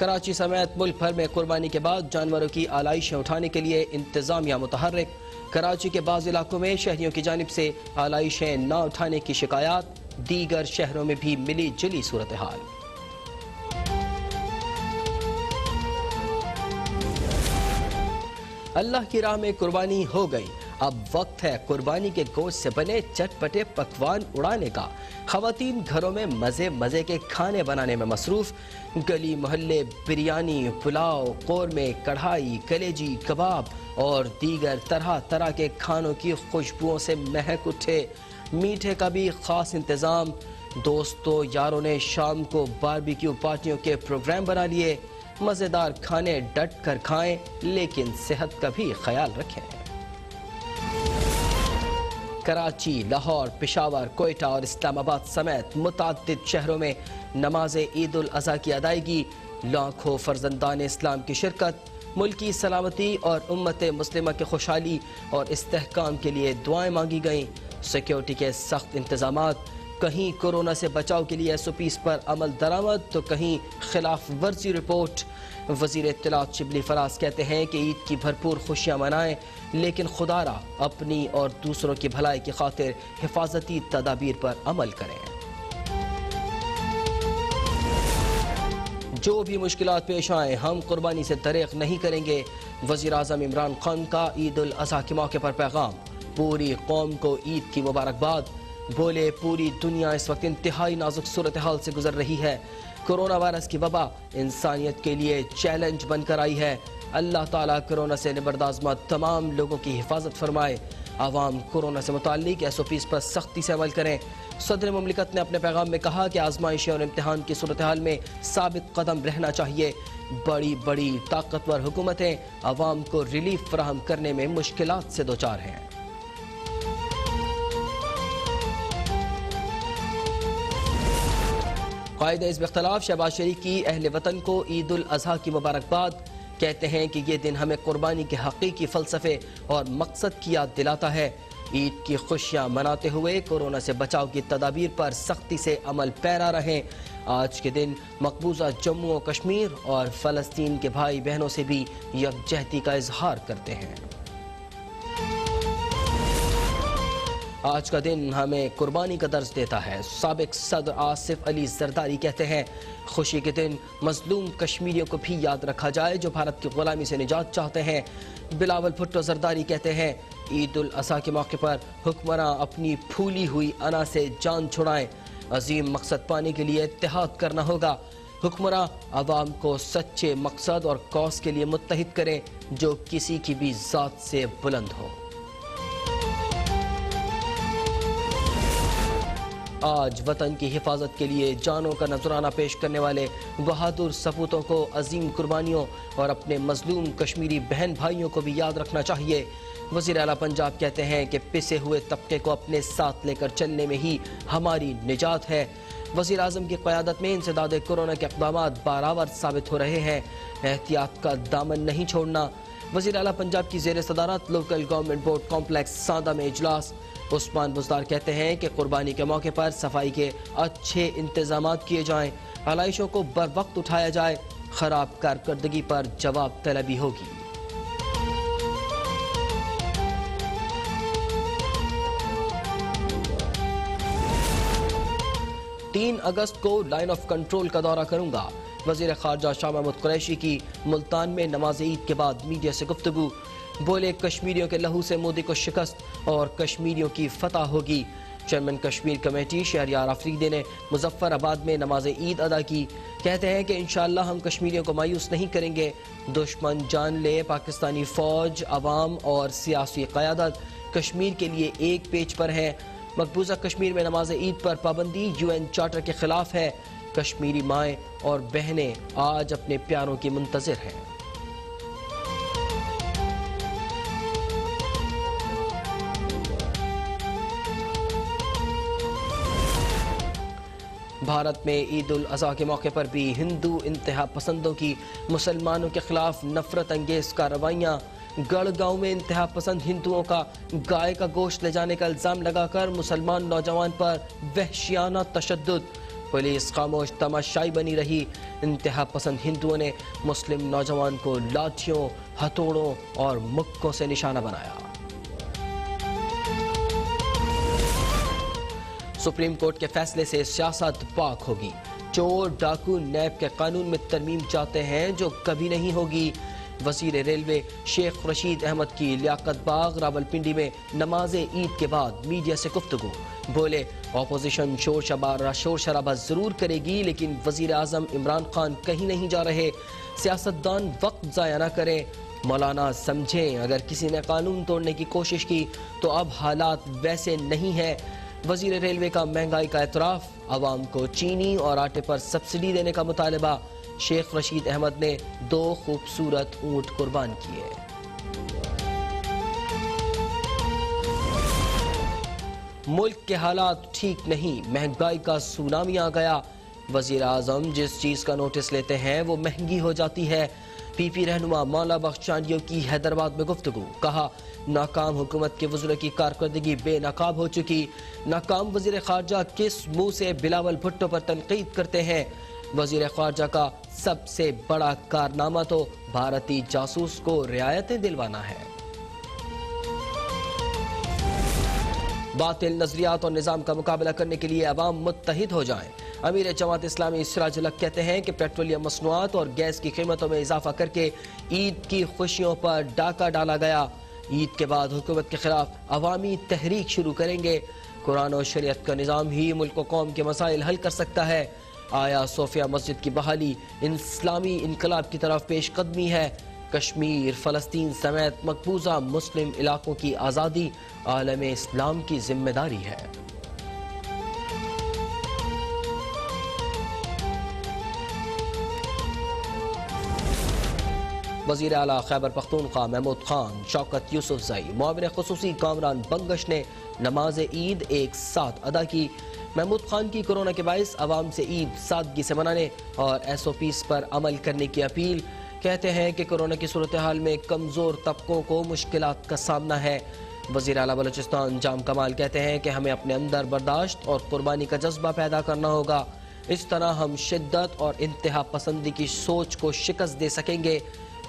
کراچی سمیت ملک بھر میں قربانی کے بعد جانوروں کی آلائشیں اٹھانے کے لیے انتظامیہ متحرک۔ کراچی کے بعض علاقوں میں شہریوں کی جانب سے آلائشیں نہ اٹھانے کی شکایات، دیگر شہروں میں بھی ملی جلی صورتحال۔ اللہ کی راہ میں قربانی ہو گئی، اب وقت ہے قربانی کے گوشت سے بنے چٹ پٹے پکوان اڑانے کا۔ خواتین گھروں میں مزے مزے کے کھانے بنانے میں مصروف۔ گلی محلے بریانی، پلاؤ، قورمے، کڑھائی، کلیجی، کباب اور دیگر طرح طرح کے کھانوں کی خوشبوؤں سے مہک اٹھے۔ میٹھے کا بھی خاص انتظام۔ دوستوں یاروں نے شام کو باربیکیو پارٹیوں کے پروگرام بنا لیے۔ مزیدار کھانے ڈٹ کر کھائیں لیکن صحت کا بھی خیال رکھیں۔ کراچی، لاہور، پشاور، کوئٹہ اور اسلام آباد سمیت متعدد شہروں میں نماز عید الاضحیٰ کی ادائیگی، لاکھوں فرزندان اسلام کی شرکت۔ ملکی سلامتی اور امت مسلمہ کی خوشحالی اور استحکام کے لیے دعائیں مانگی گئیں۔ سیکیورٹی کے سخت انتظامات، کہیں کورونا سے بچاؤ کے لیے SOPs پر عمل درآمد تو کہیں خلاف ورزی رپورٹ۔ وزیر اطلاعات شبلی فراز کہتے ہیں کہ عید کی بھرپور خوشیاں منائیں لیکن خدا را اپنی اور دوسروں کی بھلائی کی خاطر حفاظتی تدابیر پر عمل کریں۔ جو بھی مشکلات پیش آئیں ہم قربانی سے دریغ نہیں کریں گے۔ وزیر اعظم عمران خان کا عید الاضحیٰ کے موقع پر پیغام، پوری قوم کو عید کی مبارکباد۔ بولے پوری دنیا اس وقت انتہائی نازک صورتحال سے گزر رہی ہے۔ کرونا وائرس کی وبا انسانیت کے لیے چیلنج بن کر آئی ہے۔ اللہ تعالیٰ کرونا سے نبردآزما تمام لوگوں کی حفاظت فرمائے۔ عوام کورونا سے متعلق SOPs پر سختی سے عمل کریں۔ صدر مملکت نے اپنے پیغام میں کہا کہ آزمائشیں اور امتحان کی صورتحال میں ثابت قدم رہنا چاہیے۔ بڑی بڑی طاقتور حکومتیں عوام کو ریلیف فراہم کرنے میں مشکلات سے دوچار ہیں۔ قائد حزب اختلاف شہباز شریف کی اہل وطن کو عید الاضحیٰ کی مبارکباد۔ کہتے ہیں کہ یہ دن ہمیں قربانی کے حقیقی فلسفے اور مقصد کی یاد دلاتا ہے۔ عید کی خوشیاں مناتے ہوئے کورونا سے بچاؤ کی تدابیر پر سختی سے عمل پیرا رہیں۔ آج کے دن مقبوضہ جموں و کشمیر اور فلسطین کے بھائی بہنوں سے بھی یکجہتی کا اظہار کرتے ہیں۔ آج کا دن ہمیں قربانی کا درس دیتا ہے۔ سابق صدر آصف علی زرداری کہتے ہیں، خوشی کے دن مظلوم کشمیریوں کو بھی یاد رکھا جائے جو بھارت کی غلامی سے نجات چاہتے ہیں۔ بلاول بھٹو زرداری کہتے ہیں، عید الاضحیٰ کے موقع پر حکمراں اپنی پھولی ہوئی انا سے جان چھڑائیں۔ عظیم مقصد پانے کے لیے اتحاد کرنا ہوگا۔ حکمراں عوام کو سچے مقصد اور کاز کے لیے متحد کریں جو کسی کی بھی ذات سے بلند ہو۔ آج وطن کی حفاظت کے لیے جانوں کا نذرانہ پیش کرنے والے بہادر سپوتوں کو عظیم قربانیوں اور اپنے مظلوم کشمیری بہن بھائیوں کو بھی یاد رکھنا چاہیے۔ وزیر اعلیٰ پنجاب کہتے ہیں کہ پسے ہوئے طبقے کو اپنے ساتھ لے کر چلنے میں ہی ہماری نجات ہے۔ وزیر اعظم کی قیادت میں انسداد کورونا کے اقدامات بارآور ثابت ہو رہے ہیں۔ احتیاط کا دامن نہیں چھوڑنا۔ وزیر اعلیٰ پنجاب کی زیر صدارت local government board complex Sanda میں اجلاس۔ عثمان بزدار کہتے ہیں کہ قربانی کے موقع پر صفائی کے اچھے انتظامات کیے جائیں، آلائشوں کو بر وقت اٹھایا جائے، خراب کارکردگی پر جواب طلبی ہوگی۔ 3 اگست کو لائن آف کنٹرول کا دورہ کروں گا۔ وزیر خارجہ شاہ محمود قریشی کی ملتان میں نماز عید کے بعد میڈیا سے گفتگو۔ بولے کشمیریوں کے لہو سے مودی کو شکست اور کشمیریوں کی فتح ہوگی۔ چیئرمین کشمیر کمیٹی شہریار آفریدی نے مظفر آباد میں نماز عید ادا کی۔ کہتے ہیں کہ انشاءاللہ ہم کشمیریوں کو مایوس نہیں کریں گے۔ دشمن جان لے، پاکستانی فوج، عوام اور سیاسی قیادت کشمیر کے لیے ایک پیج پر ہے۔ مقبوضہ کشمیر میں نماز عید پر پابندی UN چارٹر کے خلاف ہے۔ کشمیری مائیں اور بہنیں آج اپنے پیاروں کی منتظر ہیں۔ بھارت میں عید الاضحیٰ کے موقع پر بھی ہندو انتہا پسندوں کی مسلمانوں کے خلاف نفرت انگیز کارروائیاں۔ گڑھ گاؤں میں انتہا پسند ہندوؤں کا گائے کا گوشت لے جانے کا الزام لگا کر مسلمان نوجوان پر وحشیانہ تشدد۔ पुलिस खामोश तमाशाई बनी रही। इंतहा पसंद हिंदुओं ने मुस्लिम नौजवान को लाठियों, हथौड़ों और मुक्कों से निशाना बनाया। सुप्रीम कोर्ट के फैसले से सियासत पाक होगी। चोर डाकू नैब के कानून में तरमीम चाहते हैं जो कभी नहीं होगी। वजीर रेलवे शेख रशीद अहमद की लियाकत बाग रावलपिंडी में नमाज ईद के बाद मीडिया से गुफ्तगू। बोले, ऑपोजिशन शोर शराबा जरूर करेगी लेकिन वजीर आजम इमरान खान कहीं नहीं जा रहे। सियासतदान वक्त ज़ाया न करें। मौलाना समझें, अगर किसी ने कानून तोड़ने की कोशिश की तो अब हालात वैसे नहीं है। वजीर रेलवे का महंगाई का एतराफ़, आवाम को चीनी और आटे पर सब्सिडी देने का मुतालबा। शेख रशीद अहमद ने 2 खूबसूरत ऊंट कुर्बान किए। मुल्क के हालात ठीक नहीं, महंगाई का सुनामी आ गया। वजीर आजम जिस चीज का नोटिस लेते हैं वो महंगी हो जाती है। पीपी रहनुमा मौला बख्श चांडियों की हैदराबाद में गुफ्तगू। कहा, नाकाम हुकूमत के वज़ीर की कारकर्दगी बेनकाब हो चुकी। नाकाम वजीर खारजा किस मुंह से बिलावल भुट्टो पर तनकीद करते हैं। वजीर खारजा का सबसे बड़ा कारनामा तो भारतीय जासूस को रियायतें दिलवाना है। बातिल नजरियात और निजाम का मुकाबला करने के लिए अवाम मुत्तहिद हो जाएं। अमीर जमात इस्लामी सिराजुल हक कहते हैं कि पेट्रोलियम मसनूआत और गैस की कीमतों में इजाफा करके ईद की खुशियों पर डाका डाला गया। ईद के बाद हुकूमत के खिलाफ अवामी तहरीक शुरू करेंगे। कुरान और शरीयत का निज़ाम ही मुल्क व कौम के मसाइल हल कर सकता है। आया सोफिया मस्जिद की बहाली इस्लामी इनकलाब की तरफ पेश कदमी है। कश्मीर, फ़लस्तीन समेत मकबूजा मुस्लिम इलाकों की आज़ादी आलम इस्लाम की जिम्मेदारी है। वज़ीर आला खैबर पख्तूनख्वा महमूद खान, शौकत यूसुफजई, मुआविन खुसूसी कामरान बंगश ने नमाज ईद एक साथ अदा की। महमूद खान की कोरोना के बाइस अवाम से ईद सादगी से मनाने और SOPs पर अमल करने की अपील। कहते हैं कि कोरोना की सूरत हाल में कमज़ोर तबकों को मुश्किलात का सामना है। वज़ीर आला बलूचिस्तान जाम कमाल कहते हैं कि हमें अपने अंदर बर्दाश्त और कुर्बानी का जज्बा पैदा करना होगा। इस तरह हम शिद्दत और इंतहा पसंदी की सोच को शिकस्त दे सकेंगे।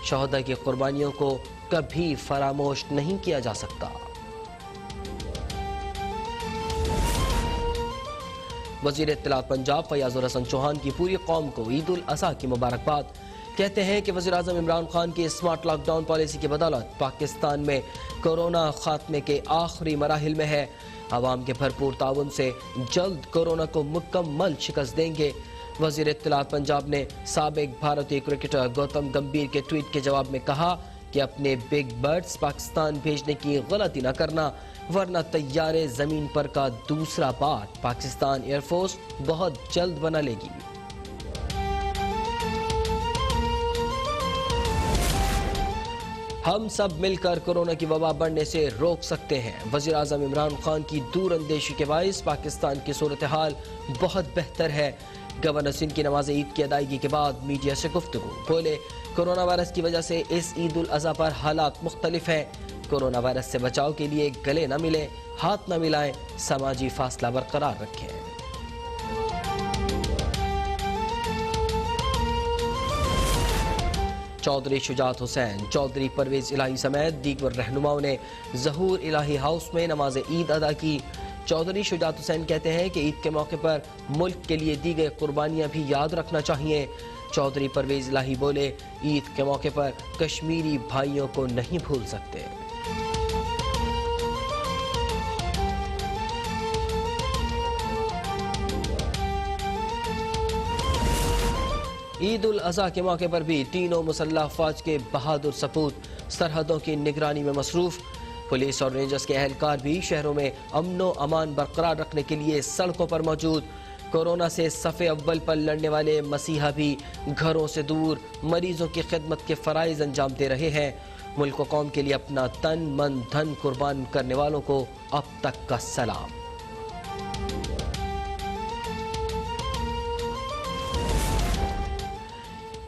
शहदा की कुर्बानियों को कभी फरामोश नहीं किया जा सकता। वज़ीर इत्तलात पंजाब फयाजुर हसन चौहान की पूरी कौम को ईद उल अज़हा की मुबारकबाद। कहते हैं कि वज़ीर आज़म इमरान खान की स्मार्ट लॉकडाउन पॉलिसी की बदौलत पाकिस्तान में कोरोना खात्मे के आखिरी मराहिल में है। आवाम के भरपूर ताउन से जल्द कोरोना को मुकम्मल शिकस्त देंगे। वज़ीर इत्तलात पंजाब ने साबिक भारतीय क्रिकेटर गौतम गंभीर के ट्वीट के जवाब में कहा कि अपने बिग बर्ड्स पाकिस्तान भेजने की गलती न करना, वरना तैयारे ज़मीन पर का दूसरा पार्ट पाकिस्तान एयरफोर्स बहुत जल्द बना लेगी। हम सब मिलकर कोरोना की वबा बढ़ने से रोक सकते हैं। वज़ीर आज़म इमरान खान की दूर अंदेशी के बाइस पाकिस्तान की सूरत हाल बहुत बेहतर है। गवर्नर सिंध की नमाज ईद की अदायगी के बाद मीडिया से गुफ्तगू। बोले, कोरोना वायरस की वजह से इस ईद उल अज़हा पर हालात मुख्तलिफ हैं। कोरोना वायरस से बचाव के लिए गले न मिलें, हाथ न मिलाएं, समाजी फासला बरकरार रखें। चौधरी शुजात हुसैन, चौधरी परवेज इलाही समेत दीगर रहनुमाओं ने ज़हूर इलाही हाउस में नमाज ईद अदा की। चौधरी शुजात हुसैन कहते हैं कि ईद के मौके पर मुल्क के लिए दी गई कुर्बानियाँ भी याद रखना चाहिए। चौधरी परवेज इलाही बोले, ईद के मौके पर कश्मीरी भाइयों को नहीं भूल सकते। ईद उल अज़हा के मौके पर भी तीनों मुसल्लह फौज के बहादुर सपूत सरहदों की निगरानी में मसरूफ। पुलिस और रेंजर्स के अहलकार भी शहरों में अमनो अमान बरकरार रखने के लिए सड़कों पर मौजूद। कोरोना से सफ़े अव्वल पर लड़ने वाले मसीहा भी घरों से दूर मरीजों की खिदमत के फ़राइज़ अंजाम दे रहे हैं। मुल्क व कौम के लिए अपना तन मन धन कुर्बान करने वालों को अब तक का सलाम।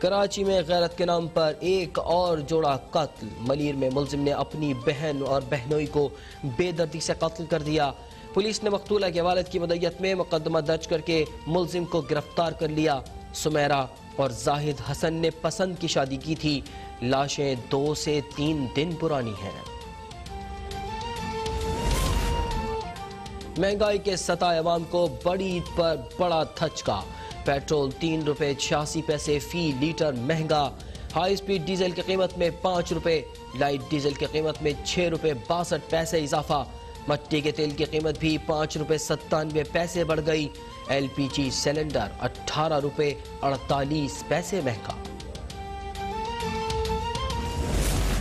कराची में गैरत के नाम पर एक और जोड़ा कत्ल। मलीर में मुलजिम ने अपनी बहन और बहनोई को बेदर्दी से कत्ल कर दिया। पुलिस ने मकतूला के वालिद की मदय्यत में मुकदमा दर्ज करके मुलजिम को गिरफ्तार कर लिया। सुमेरा और जाहिद हसन ने पसंद की शादी की थी। लाशें 2 से 3 दिन पुरानी हैं। महंगाई के सताए अवाम को बड़ी ईद पर बड़ा धचका। पेट्रोल 3 रुपए 86 पैसे फी लीटर महंगा। हाई स्पीड डीजल की कीमत में 5 रुपए, लाइट डीजल की कीमत में 6 रुपए 62 पैसे इजाफा। मट्टी के तेल की कीमत भी 5 रुपए 97 पैसे बढ़ गई। LPG सिलेंडर 18 रुपए 48 पैसे महंगा।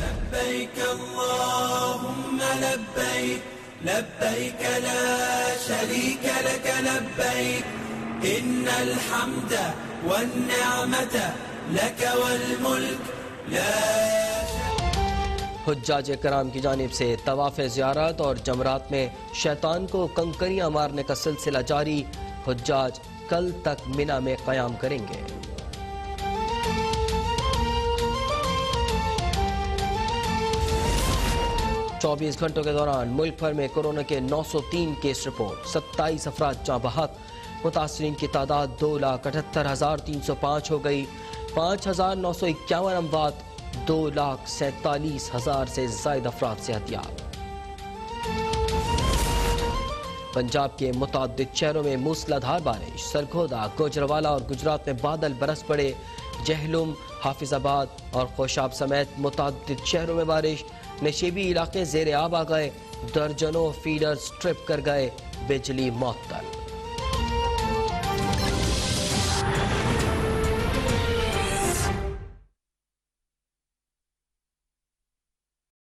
लब्बैक अल्लाहुम्मा लब्बैक लब्बैक ला शरीक लक लब्बैक इन्नल हम्द वन्निअमत लक वल मुल्क ला। हुज्जाज कराम की जानिब से तवाफ़ ज़ियारत और जमरात में शैतान को कंकरियां मारने का सिलसिला जारी। हुज्जाज कल तक मिना में क़याम करेंगे। चौबीस घंटों के दौरान मुल्क भर में कोरोना के 903 केस रिपोर्ट। 27 अफराद जाँ बहक। मुतासरीन की तादाद 2,78,305 हो गई। 5,951 अमवात। 2,47,000 से ज़ायद अफराद सेहतियाब। पंजाब के मुतअद्दिद शहरों में मूसलाधार बारिश। सरगोदा, गुजरावाला और गुजरात में बादल बरस पड़े। जहलुम, हाफिजाबाद और खोशाब समेत मुतअद्दिद शहरों में बारिश। नशीबी इलाके ज़ेर आब आ गए। दर्जनों फीडर्स ट्रिप कर गए। बिजली मुअत्तल।